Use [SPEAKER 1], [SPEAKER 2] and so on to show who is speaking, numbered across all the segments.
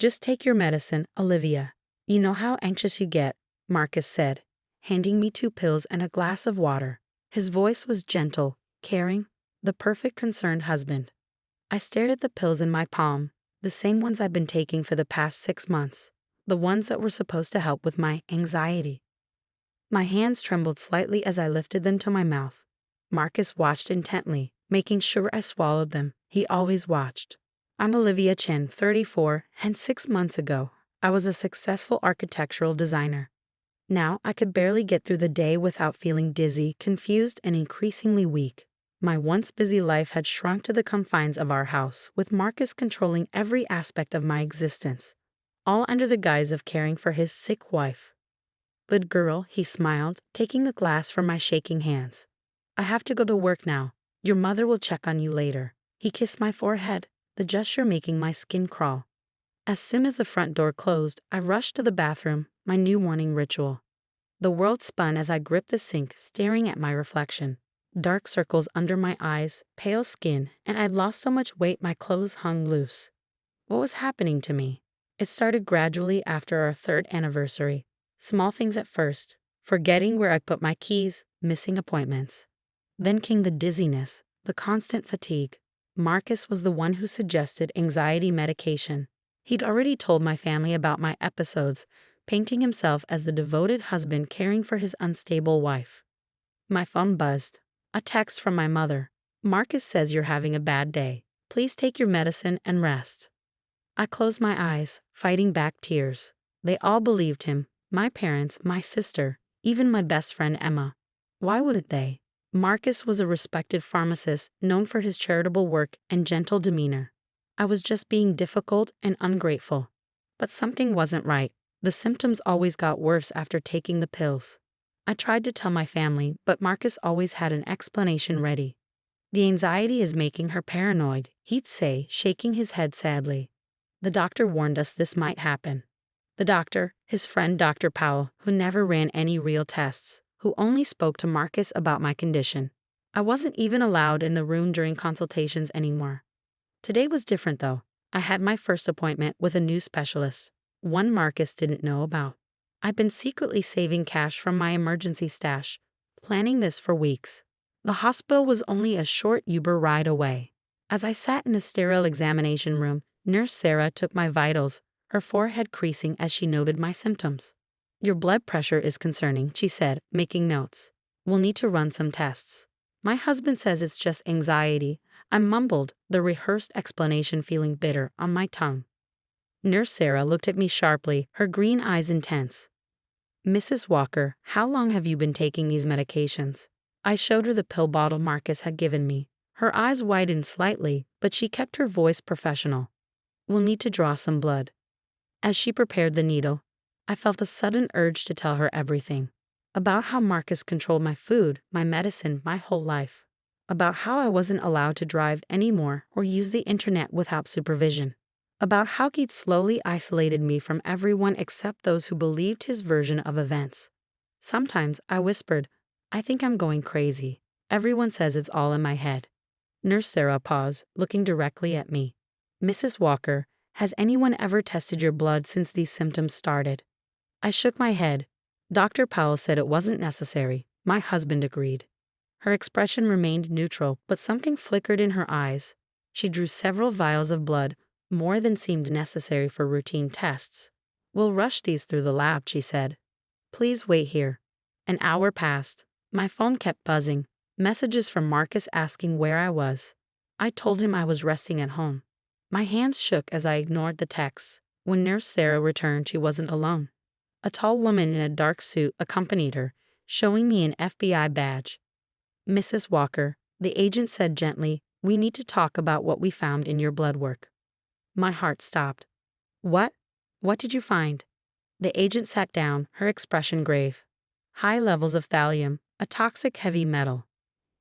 [SPEAKER 1] Just take your medicine, Olivia. You know how anxious you get, Marcus said, handing me 2 pills and a glass of water. His voice was gentle, caring, the perfect concerned husband. I stared at the pills in my palm, the same ones I'd been taking for the past 6 months, the ones that were supposed to help with my anxiety. My hands trembled slightly as I lifted them to my mouth. Marcus watched intently, making sure I swallowed them. He always watched. I'm Olivia Chen, 34, and 6 months ago, I was a successful architectural designer. Now I could barely get through the day without feeling dizzy, confused, and increasingly weak. My once busy life had shrunk to the confines of our house, with Marcus controlling every aspect of my existence, all under the guise of caring for his sick wife. Good girl, he smiled, taking the glass from my shaking hands. I have to go to work now. Your mother will check on you later. He kissed my forehead, the gesture making my skin crawl. As soon as the front door closed, I rushed to the bathroom, my new morning ritual. The world spun as I gripped the sink, staring at my reflection. Dark circles under my eyes, pale skin, and I'd lost so much weight my clothes hung loose. What was happening to me? It started gradually after our 3rd anniversary. Small things at first, forgetting where I put my keys, missing appointments. Then came the dizziness, the constant fatigue. Marcus was the one who suggested anxiety medication. He'd already told my family about my episodes, painting himself as the devoted husband caring for his unstable wife. My phone buzzed. A text from my mother. Marcus says you're having a bad day. Please take your medicine and rest. I closed my eyes, fighting back tears. They all believed him. My parents, my sister, even my best friend Emma. Why wouldn't they? Marcus was a respected pharmacist known for his charitable work and gentle demeanor. I was just being difficult and ungrateful. But something wasn't right. The symptoms always got worse after taking the pills. I tried to tell my family, but Marcus always had an explanation ready. The anxiety is making her paranoid, he'd say, shaking his head sadly. The doctor warned us this might happen. The doctor, his friend Dr. Powell, who never ran any real tests, who only spoke to Marcus about my condition. I wasn't even allowed in the room during consultations anymore. Today was different though. I had my first appointment with a new specialist, one Marcus didn't know about. I'd been secretly saving cash from my emergency stash, planning this for weeks. The hospital was only a short Uber ride away. As I sat in the sterile examination room, Nurse Sarah took my vitals, her forehead creasing as she noted my symptoms. Your blood pressure is concerning, she said, making notes. We'll need to run some tests. My husband says it's just anxiety. I mumbled, the rehearsed explanation feeling bitter on my tongue. Nurse Sarah looked at me sharply, her green eyes intense. Mrs. Walker, how long have you been taking these medications? I showed her the pill bottle Marcus had given me. Her eyes widened slightly, but she kept her voice professional. We'll need to draw some blood. As she prepared the needle, I felt a sudden urge to tell her everything. About how Marcus controlled my food, my medicine, my whole life. About how I wasn't allowed to drive anymore or use the internet without supervision. About how he'd slowly isolated me from everyone except those who believed his version of events. Sometimes I whispered, I think I'm going crazy. Everyone says it's all in my head. Nurse Sarah paused, looking directly at me. Mrs. Walker, has anyone ever tested your blood since these symptoms started? I shook my head. Dr. Powell said it wasn't necessary. My husband agreed. Her expression remained neutral, but something flickered in her eyes. She drew several vials of blood, more than seemed necessary for routine tests. We'll rush these through the lab, she said. Please wait here. An hour passed. My phone kept buzzing, messages from Marcus asking where I was. I told him I was resting at home. My hands shook as I ignored the texts. When Nurse Sarah returned, she wasn't alone. A tall woman in a dark suit accompanied her, showing me an FBI badge. Mrs. Walker, the agent said gently, we need to talk about what we found in your blood work. My heart stopped. What? What did you find? The agent sat down, her expression grave. High levels of thallium, a toxic heavy metal.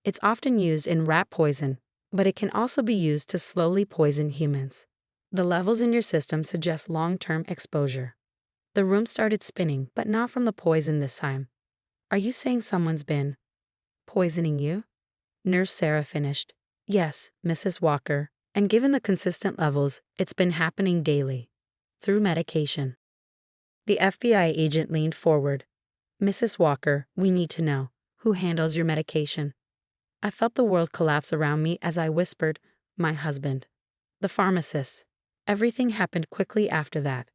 [SPEAKER 1] It's often used in rat poison, but it can also be used to slowly poison humans. The levels in your system suggest long-term exposure. The room started spinning, but not from the poison this time. Are you saying someone's been poisoning you? Nurse Sarah finished. Yes, Mrs. Walker, and given the consistent levels, it's been happening daily. through medication. The FBI agent leaned forward. Mrs. Walker, we need to know. Who handles your medication? I felt the world collapse around me as I whispered, my husband. The pharmacist. Everything happened quickly after that.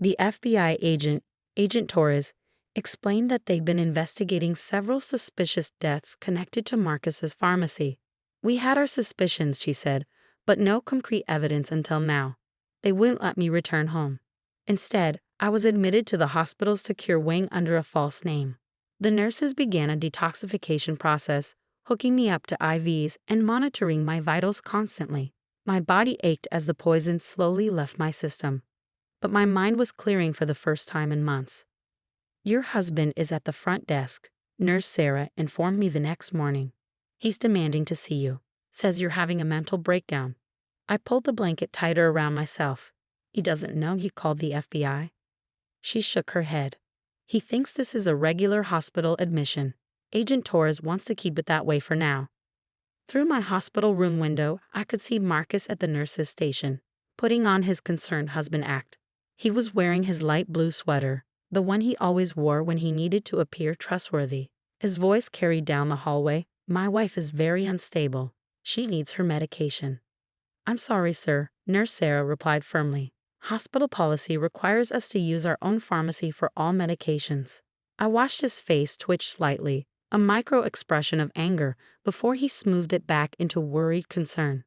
[SPEAKER 1] The FBI agent, Agent Torres, explained that they'd been investigating several suspicious deaths connected to Marcus's pharmacy. We had our suspicions, she said, but no concrete evidence until now. They wouldn't let me return home. Instead, I was admitted to the hospital's secure wing under a false name. The nurses began a detoxification process, hooking me up to IVs and monitoring my vitals constantly. My body ached as the poison slowly left my system. But my mind was clearing for the first time in months. Your husband is at the front desk, Nurse Sarah informed me the next morning. He's demanding to see you. Says you're having a mental breakdown. I pulled the blanket tighter around myself. He doesn't know you called the FBI. She shook her head. He thinks this is a regular hospital admission. Agent Torres wants to keep it that way for now. Through my hospital room window, I could see Marcus at the nurse's station, putting on his concerned husband act. He was wearing his light blue sweater, the one he always wore when he needed to appear trustworthy. His voice carried down the hallway. My wife is very unstable. She needs her medication. I'm sorry, sir, Nurse Sarah replied firmly. Hospital policy requires us to use our own pharmacy for all medications. I watched his face twitch slightly, a micro-expression of anger, before he smoothed it back into worried concern.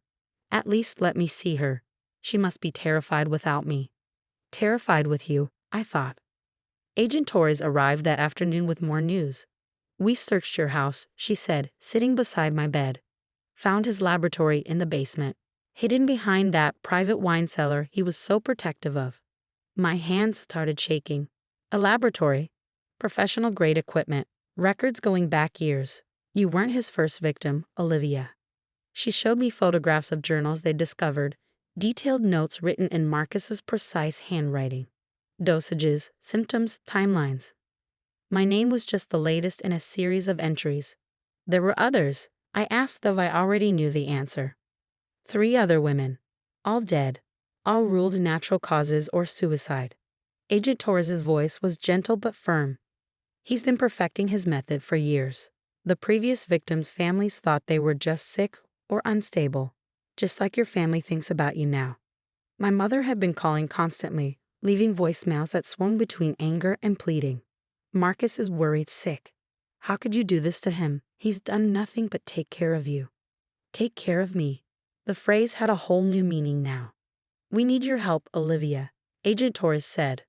[SPEAKER 1] At least let me see her. She must be terrified without me. Terrified with you, I thought. Agent Torres arrived that afternoon with more news. We searched your house, she said, sitting beside my bed. Found his laboratory in the basement, hidden behind that private wine cellar he was so protective of. My hands started shaking. A laboratory? Professional-grade equipment, records going back years. You weren't his first victim, Olivia. She showed me photographs of journals they'd discovered, detailed notes written in Marcus's precise handwriting. Dosages, symptoms, timelines. My name was just the latest in a series of entries. There were others. I asked though I already knew the answer. 3 other women. All dead. All ruled natural causes or suicide. Agent Torres's voice was gentle but firm. He's been perfecting his method for years. The previous victims' families thought they were just sick or unstable, just like your family thinks about you now. My mother had been calling constantly, leaving voicemails that swung between anger and pleading. Marcus is worried sick. How could you do this to him? He's done nothing but take care of you. Take care of me. The phrase had a whole new meaning now. We need your help, Olivia, Agent Torres said.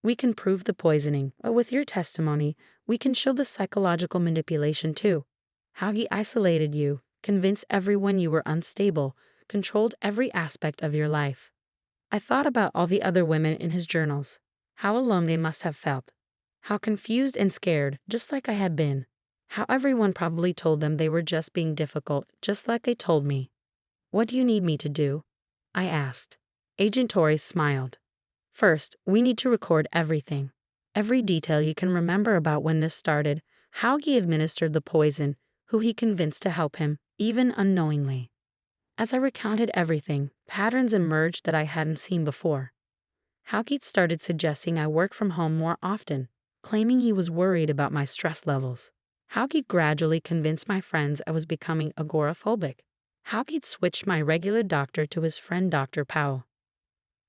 [SPEAKER 1] We can prove the poisoning, but with your testimony, we can show the psychological manipulation too. How he isolated you, convinced everyone you were unstable, controlled every aspect of your life. I thought about all the other women in his journals. How alone they must have felt. How confused and scared, just like I had been. How everyone probably told them they were just being difficult, just like they told me. What do you need me to do? I asked. Agent Torres smiled. First, we need to record everything. Every detail you can remember about when this started, how he administered the poison, who he convinced to help him, even unknowingly. As I recounted everything, patterns emerged that I hadn't seen before. Howgate started suggesting I work from home more often, claiming he was worried about my stress levels. Howgate gradually convinced my friends I was becoming agoraphobic. Howgate switched my regular doctor to his friend Dr. Powell.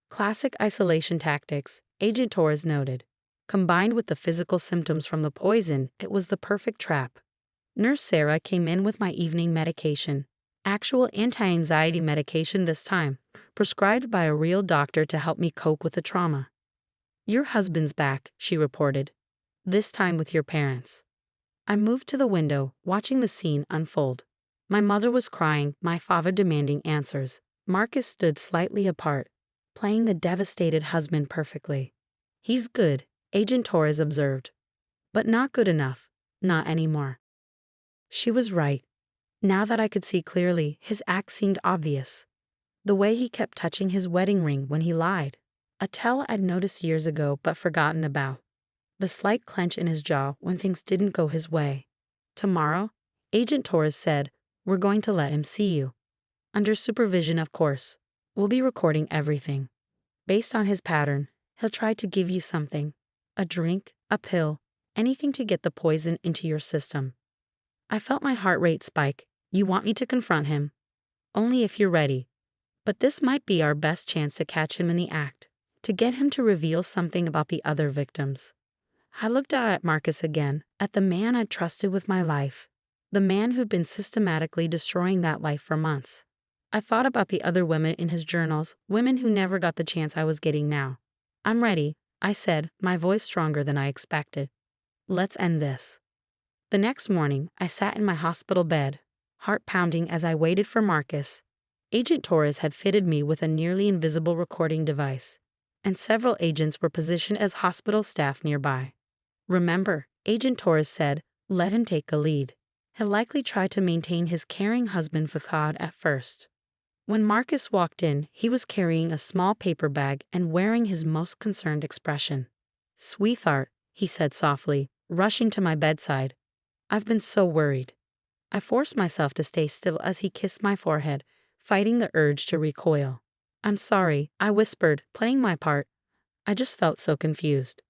[SPEAKER 1] Classic isolation tactics, Agent Torres noted. Combined with the physical symptoms from the poison, it was the perfect trap. Nurse Sarah came in with my evening medication. Actual anti-anxiety medication this time, prescribed by a real doctor to help me cope with the trauma. Your husband's back, she reported. This time with your parents. I moved to the window, watching the scene unfold. My mother was crying, my father demanding answers. Marcus stood slightly apart, playing the devastated husband perfectly. He's good, Agent Torres observed. But not good enough. Not anymore. She was right. Now that I could see clearly, his act seemed obvious. The way he kept touching his wedding ring when he lied. A tell I'd noticed years ago but forgotten about. The slight clench in his jaw when things didn't go his way. Tomorrow, Agent Torres said, we're going to let him see you. Under supervision, of course. We'll be recording everything. Based on his pattern, He'll try to give you something. A drink, a pill, anything to get the poison into your system. I felt my heart rate spike. You want me to confront him? Only if you're ready. But this might be our best chance to catch him in the act, to get him to reveal something about the other victims. I looked out at Marcus again, at the man I'd trusted with my life, the man who'd been systematically destroying that life for months. I thought about the other women in his journals, women who never got the chance I was getting now. I'm ready, I said, my voice stronger than I expected. Let's end this. The next morning, I sat in my hospital bed, heart pounding as I waited for Marcus. Agent Torres had fitted me with a nearly invisible recording device, and several agents were positioned as hospital staff nearby. Remember, Agent Torres said, let him take a lead. He'll likely try to maintain his caring husband facade at first. When Marcus walked in, he was carrying a small paper bag and wearing his most concerned expression. Sweetheart, he said softly, rushing to my bedside. I've been so worried. I forced myself to stay still as he kissed my forehead, fighting the urge to recoil. I'm sorry, I whispered, playing my part. I just felt so confused.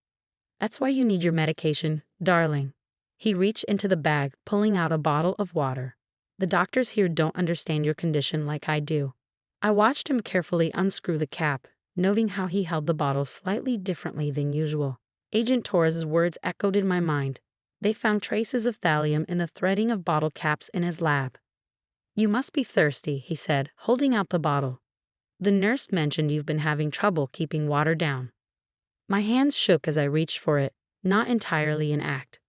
[SPEAKER 1] That's why you need your medication, darling. He reached into the bag, pulling out a bottle of water. The doctors here don't understand your condition like I do. I watched him carefully unscrew the cap, noting how he held the bottle slightly differently than usual. Agent Torres' words echoed in my mind. They found traces of thallium in the threading of bottle caps in his lab. You must be thirsty, he said, holding out the bottle. The nurse mentioned you've been having trouble keeping water down. My hands shook as I reached for it, not entirely in act.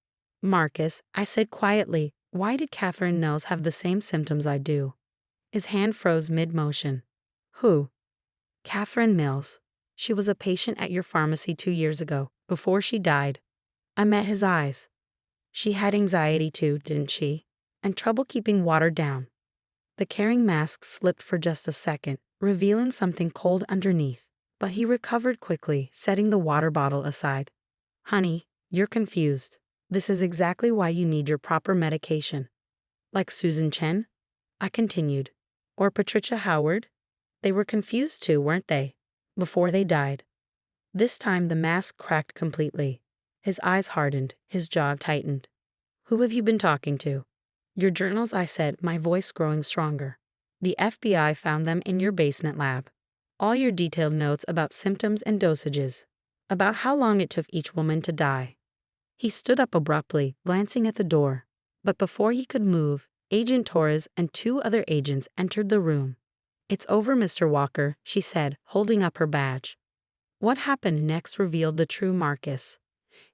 [SPEAKER 1] Marcus, I said quietly, why did Catherine Nels have the same symptoms I do? His hand froze mid-motion. Who? Catherine Mills. She was a patient at your pharmacy 2 years ago, before she died. I met his eyes. She had anxiety too, didn't she? And trouble keeping water down. The caring mask slipped for just a second, revealing something cold underneath, but he recovered quickly, setting the water bottle aside. Honey, you're confused. This is exactly why you need your proper medication. Like Susan Chen? I continued. Or Patricia Howard? They were confused too, weren't they? Before they died. This time the mask cracked completely. His eyes hardened, his jaw tightened. Who have you been talking to? Your journals, I said, my voice growing stronger. The FBI found them in your basement lab. All your detailed notes about symptoms and dosages. About how long it took each woman to die. He stood up abruptly, glancing at the door. But before he could move, Agent Torres and 2 other agents entered the room. It's over, Mr. Walker, she said, holding up her badge. What happened next revealed the true Marcus.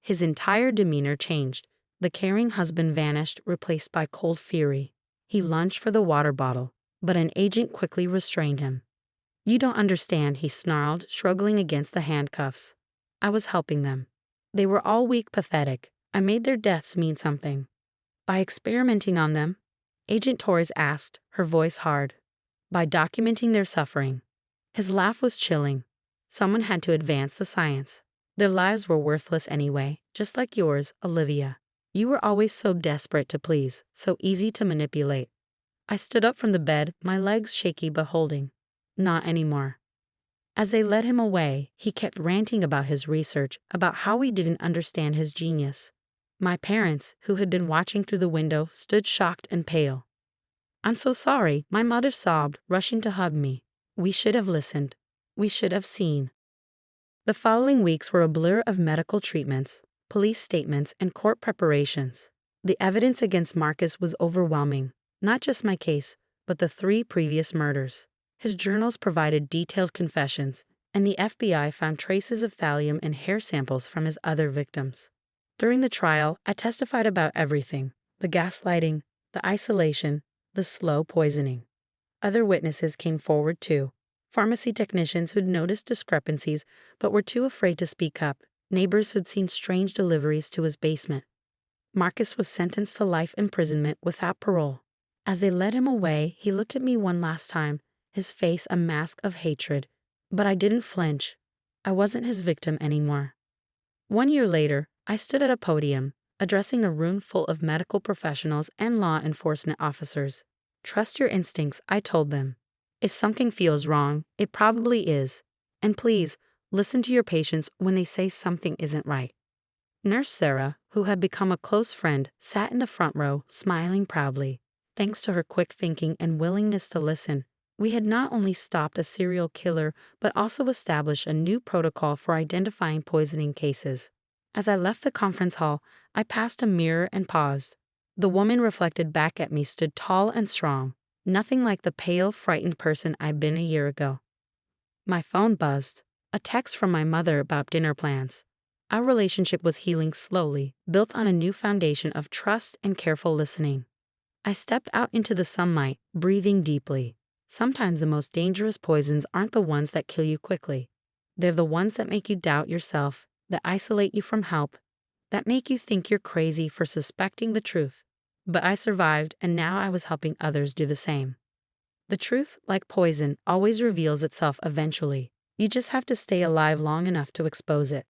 [SPEAKER 1] His entire demeanor changed. The caring husband vanished, replaced by cold fury. He lunged for the water bottle, but an agent quickly restrained him. You don't understand, he snarled, struggling against the handcuffs. I was helping them. They were all weak, pathetic. I made their deaths mean something. By experimenting on them? Agent Torres asked, her voice hard. By documenting their suffering. His laugh was chilling. Someone had to advance the science. Their lives were worthless anyway, just like yours, Olivia. You were always so desperate to please, so easy to manipulate. I stood up from the bed, my legs shaky but holding. Not anymore. As they led him away, he kept ranting about his research, about how we didn't understand his genius. My parents, who had been watching through the window, stood shocked and pale. I'm so sorry, my mother sobbed, rushing to hug me. We should have listened. We should have seen. The following weeks were a blur of medical treatments, police statements, and court preparations. The evidence against Marcus was overwhelming, not just my case, but the 3 previous murders. His journals provided detailed confessions, and the FBI found traces of thallium in hair samples from his other victims. During the trial, I testified about everything: the gaslighting, the isolation, the slow poisoning. Other witnesses came forward too. Pharmacy technicians who'd noticed discrepancies but were too afraid to speak up, neighbors who'd seen strange deliveries to his basement. Marcus was sentenced to life imprisonment without parole. As they led him away, he looked at me one last time, his face a mask of hatred. But I didn't flinch. I wasn't his victim anymore. 1 year later, I stood at a podium, addressing a room full of medical professionals and law enforcement officers. Trust your instincts, I told them. If something feels wrong, it probably is. And please, Listen to your patients when they say something isn't right. Nurse Sarah, who had become a close friend, sat in the front row, smiling proudly. Thanks to her quick thinking and willingness to listen, we had not only stopped a serial killer but also established a new protocol for identifying poisoning cases. As I left the conference hall, I passed a mirror and paused. The woman reflected back at me stood tall and strong, nothing like the pale, frightened person I'd been a year ago. My phone buzzed. A text from my mother about dinner plans. Our relationship was healing slowly, built on a new foundation of trust and careful listening. I stepped out into the sunlight, breathing deeply. Sometimes the most dangerous poisons aren't the ones that kill you quickly. They're the ones that make you doubt yourself, that isolate you from help, that make you think you're crazy for suspecting the truth. But I survived, and now I was helping others do the same. The truth, like poison, always reveals itself eventually. You just have to stay alive long enough to expose it.